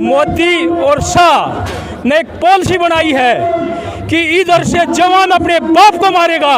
मोदी और शाह ने एक पॉलिसी बनाई है कि इधर से जवान अपने बाप को मारेगा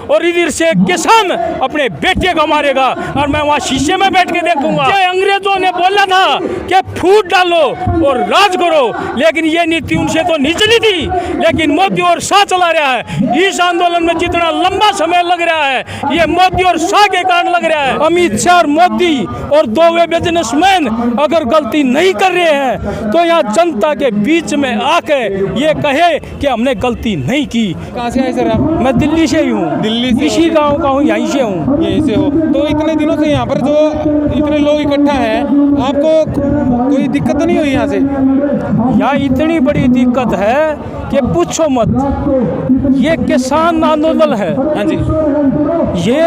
और इधर से किसान अपने बेटे को मारेगा, और मैं वहाँ शीशे में बैठ के देखूंगा। अंग्रेजों ने बोला था कि फूट डालो और राज करो, लेकिन ये नीति उनसे तो नहीं चली थी, लेकिन मोदी और शाह चला रहा है। इस आंदोलन में जितना लंबा समय लग रहा है, ये मोदी और शाह के कारण लग रहा है। अमित शाह और मोदी और दो वे बिजनेसमैन अगर गलती नहीं कर रहे हैं तो यहाँ जनता के बीच में आके ये कहे कि हमने गलती नहीं की। कहाँ से आए सर आप? मैं दिल्ली से ही हूँ, दिल्ली से? इसी गांव का हूँ, यहीं से हूँ। यहीं से हो तो इतने दिनों से यहाँ पर जो इतने लोग इकट्ठा हैं, आपको कोई दिक्कत तो नहीं हुई यहाँ से? यहाँ इतनी बड़ी दिक्कत है कि पूछो मत। ये किसान आंदोलन है। हाँ जी। ये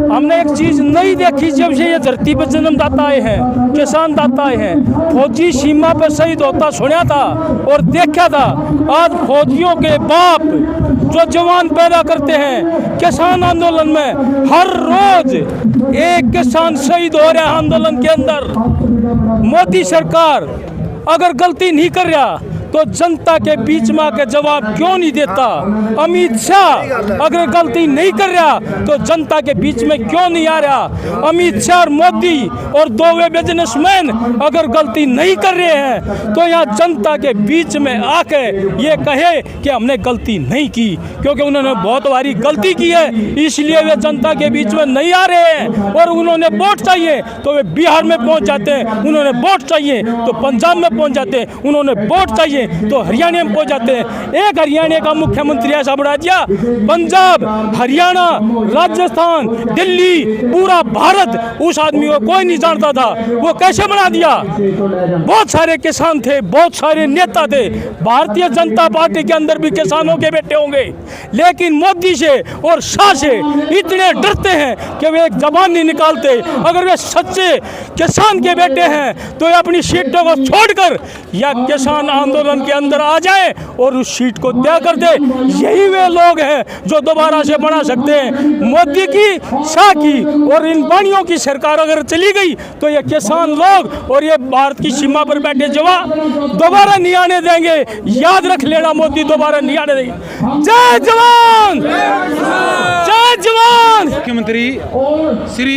हमने एक चीज नहीं देखी जब से ये धरती पर जन्मदाता आए हैं, किसान दाता आए हैं। फौजी सीमा पर शहीद होता सुना था और देखा था। आज फौजियों के बाप जो जवान पैदा करते हैं किसान आंदोलन में, हर रोज एक किसान शहीद हो रहा है आंदोलन के अंदर। मोदी सरकार अगर गलती नहीं कर रहा तो जनता के बीच में आकर जवाब क्यों नहीं देता? अमित शाह अगर गलती नहीं कर रहा तो जनता के बीच में क्यों नहीं आ रहा? अमित शाह और मोदी और दो वे बिजनेसमैन अगर गलती नहीं कर रहे हैं तो यहाँ जनता के बीच में आके ये कहे कि हमने गलती नहीं की, क्योंकि उन्होंने बहुत भारी गलती की है, इसलिए वे जनता के बीच में नहीं आ रहे हैं। और उन्होंने वोट चाहिए तो वे बिहार में पहुँच जाते हैं, उन्होंने वोट चाहिए तो पंजाब में पहुँच जाते हैं, उन्होंने वोट चाहिए तो हरियाणा में पहुंच जाते हैं। एक हरियाणा का मुख्यमंत्री ऐसा बना दिया, पंजाब, हरियाणा, राजस्थान, दिल्ली, पूरा भारत उस आदमी को कोई नहीं जानता था, वो कैसे बना दिया? बहुत सारे किसान थे, बहुत सारे नेता थे। भारतीय जनता पार्टी के अंदर भी किसानों के बेटे होंगे, लेकिन मोदी से और शाह से इतने डरते हैं कि वे एक जबान नहीं निकालते। अगर वे सच्चे किसान के बेटे हैं तो अपनी सीटों को छोड़कर या किसान आंदोलन के अंदर आ जाए और उस सीट को त्याग कर दे। यही वे लोग हैं जो दोबारा से बना सकते हैं। मोदी की, शाह की और इन बानियों की सरकार अगर चली गई तो ये किसान लोग और ये भारत की सीमा पर बैठे जवान दोबारा नहीं आने देंगे। याद रख लेना, मोदी दोबारा नहीं आने देंगे। जय जवान, जय जवान। मुख्यमंत्री श्री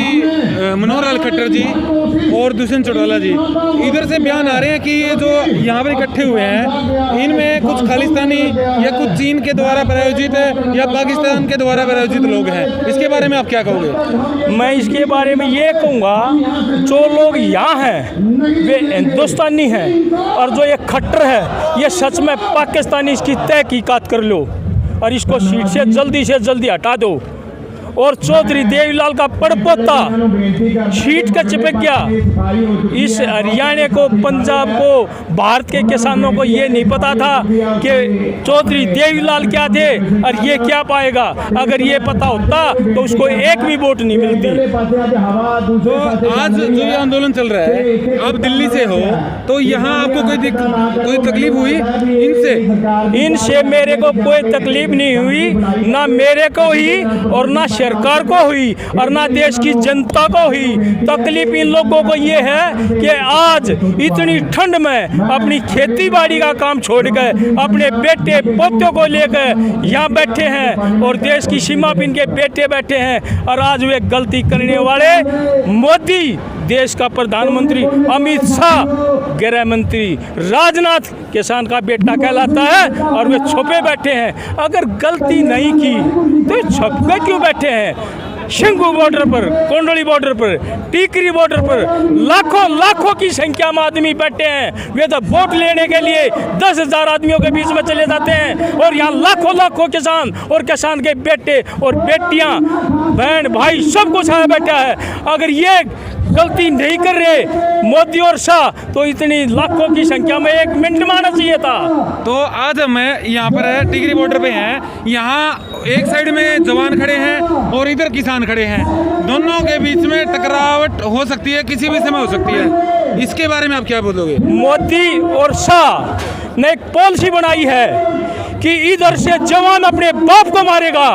मनोहर लाल खट्टर जी और दुष्यंत चौटाला जी इधर से बयान आ रहे हैं कि ये जो यहाँ पर इकट्ठे हुए हैं इनमें कुछ खालिस्तानी या कुछ चीन के द्वारा प्रायोजित या पाकिस्तान के द्वारा प्रायोजित लोग हैं। इसके बारे में आप क्या कहोगे? मैं इसके बारे में ये कहूँगा, जो लोग यहाँ हैं वे हिंदुस्तानी हैं, और जो ये खट्टर है ये सच में पाकिस्तानी। इसकी तहकीकात कर लो और इसको सीट से जल्दी हटा दो। और चौधरी देवीलाल का पड़पोता सीट का चिपक गया। इस हरियाणा को, पंजाब को, भारत के किसानों को ये नहीं पता था कि चौधरी देवीलाल क्या थे और ये क्या पाएगा। अगर ये पता होता तो उसको एक भी वोट नहीं मिलती। तो आज जो ये आंदोलन चल रहा है, आप दिल्ली से हो तो यहाँ आपको कोई तकलीफ हुई इनसे? मेरे को कोई तकलीफ नहीं हुई, ना मेरे को हुई और ना सरकार को हुई और ना देश की जनता को हुई। तकलीफ इन लोगों को ये है कि आज इतनी ठंड में अपनी खेती बाड़ी का काम छोड़ कर अपने बेटे पोतों को लेकर यहाँ बैठे हैं और देश की सीमा पर इनके बेटे बैठे हैं। और आज वे गलती करने वाले मोदी, देश का प्रधानमंत्री अमित शाह, गृह मंत्री राजनाथ किसान का बेटा कहलाता है और वे छुपे बैठे हैं। अगर गलती नहीं की तो छुपे क्यों बैठे हैं? शिंगू बॉर्डर पर, कोंडली बॉर्डर पर, टीकरी बॉर्डर पर लाखों की संख्या में आदमी बैठे हैं। वे तो वोट लेने के लिए 10,000 आदमियों के बीच में चले जाते हैं और यहाँ लाखों किसान और किसान के बेटे और बेटियाँ, बहन भाई सब कुछ आया बैठा है। अगर ये गलती नहीं कर रहे मोदी और शाह तो इतनी लाखों की संख्या में एक मिनट में आना चाहिए था। तो आज मैं यहाँ पर टिकरी बॉर्डर पे हैं, यहाँ एक साइड में जवान खड़े हैं और इधर किसान खड़े हैं। दोनों के बीच में टकरावट हो सकती है, किसी भी समय हो सकती है। इसके बारे में आप क्या बोलोगे? मोदी और शाह ने एक पॉलिसी बनाई है कि इधर से जवान अपने बाप को मारेगा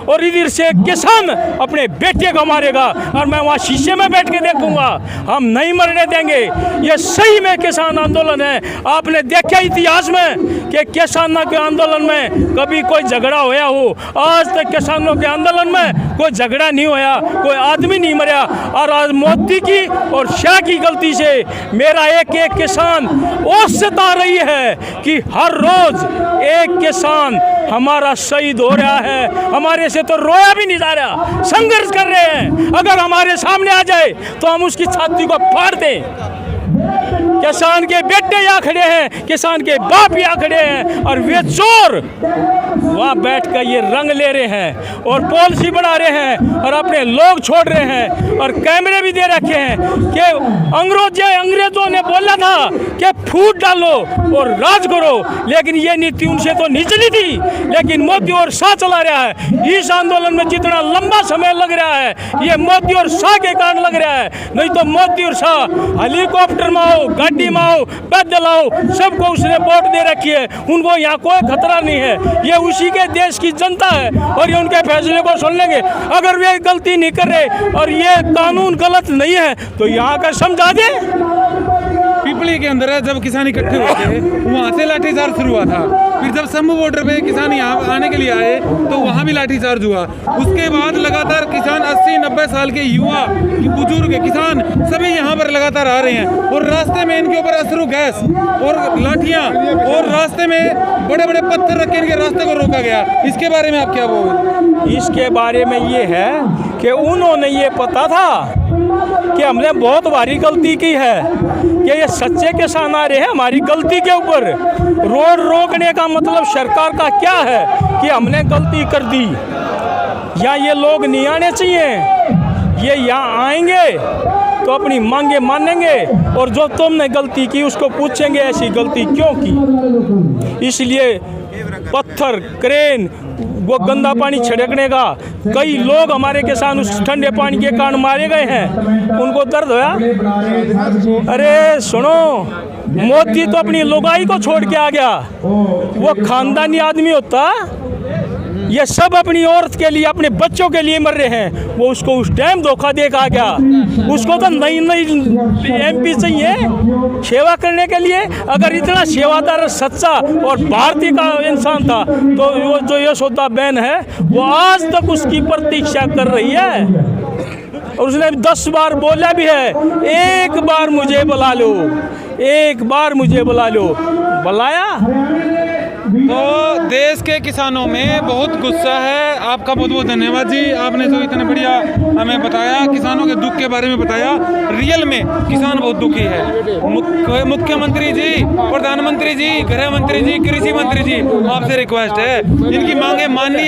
और इधर से किसान अपने बेटे को मारेगा और मैं वहाँ शीशे में बैठ के देखूंगा। हम नहीं मरने देंगे। ये सही में किसान आंदोलन है। आपने देखा इतिहास में कि किसानों के आंदोलन में कभी कोई झगड़ा होया हो? आज तक किसानों के आंदोलन में कोई झगड़ा नहीं होया, कोई आदमी नहीं मरा। और आज मोदी की और शाह की गलती से मेरा एक एक किसान औसत आ रही है कि हर रोज एक किसान हमारा शहीद हो रहा है। हमारे से तो रोया भी नहीं जा रहा, संघर्ष कर रहे हैं। अगर हमारे सामने आ जाए तो हम उसकी छाती को फाड़ दें। किसान के बेटे यहाँ खड़े हैं, किसान के बाप यहाँ खड़े हैं और वे चोर वहाँ बैठ कर ये रंग ले रहे हैं और पॉलिसी बना रहे हैं और अपने लोग छोड़ रहे हैं और कैमरे भी दे रखे हैं कि अंग्रेजों ने बोला था कि फूट डालो और राज करो, लेकिन ये नीति उनसे तो नहीं चली थी। लेकिन मोदी और शाह चला रहा है। इस आंदोलन में जितना लंबा समय लग रहा है ये मोदी और शाह के कारण लग रहा है। नहीं तो मोदी और शाह हेलीकॉप्टर में आओ, गाड़ी में आओ, पैदल आओ, सबको उसने वोट दे रखी है। उनको यहाँ कोई खतरा नहीं है। ये उसी के देश की जनता है और ये उनके फैसले को सुन लेंगे। अगर वे गलती नहीं कर रहे और ये कानून गलत नहीं है तो यहाँ का समझा दे। पिपली के अंदर जब किसान इकट्ठे हुए थे वहाँ से लाठीचार्ज शुरू हुआ था। फिर जब शंभू बॉर्डर पे किसान यहाँ आने के लिए आए तो वहाँ भी लाठीचार्ज हुआ। उसके बाद लगातार किसान 80-90 साल के युवा, बुजुर्ग, किसान सभी यहाँ पर लगातार आ रहे हैं और रास्ते में इनके ऊपर अश्रु गैस और लाठियाँ और रास्ते में बड़े बड़े पत्थर रख के इनके रास्ते को रोका गया। इसके बारे में आप क्या बोलोगे? इसके बारे में ये है कि उन्होंने ये पता था कि हमने बहुत भारी गलती की है, कि ये सच्चे किसान आ रहे हैं हमारी गलती के ऊपर। रोड रोकने का मतलब सरकार का क्या है कि हमने गलती कर दी। यहाँ ये लोग नहीं आने चाहिए। ये यहाँ आएंगे तो अपनी मांगे मानेंगे और जो तुमने गलती की उसको पूछेंगे ऐसी गलती क्यों की। इसलिए पत्थर, क्रेन, वो गंदा पानी छिड़कने का, कई लोग हमारे किसान उस ठंडे पानी के कारण मारे गए हैं। उनको दर्द होया। अरे सुनो, मोदी तो अपनी लुगाई को छोड़ के आ गया। वो खानदानी आदमी होता, ये सब अपनी औरत के लिए, अपने बच्चों के लिए मर रहे हैं। वो उसको उस टाइम धोखा दे के आ गया। उसको तो नई MP चाहिए सेवा करने के लिए। अगर इतना सेवादार, सच्चा और भारतीय का इंसान था तो वो जो यशोदा बहन है वो आज तक उसकी प्रतीक्षा कर रही है। और उसने 10 बार बोला भी है, एक बार मुझे बुला लो, एक बार मुझे बुला लो। बुलाया। तो देश के किसानों में बहुत गुस्सा है। आपका बहुत बहुत धन्यवाद जी, आपने जो इतने बढ़िया हमें बताया, किसानों के दुख के बारे में बताया। रियल में किसान बहुत दुखी है। मुख्यमंत्री जी, प्रधानमंत्री जी, गृह मंत्री जी, कृषि मंत्री जी, आपसे रिक्वेस्ट है इनकी मांगे माननी है।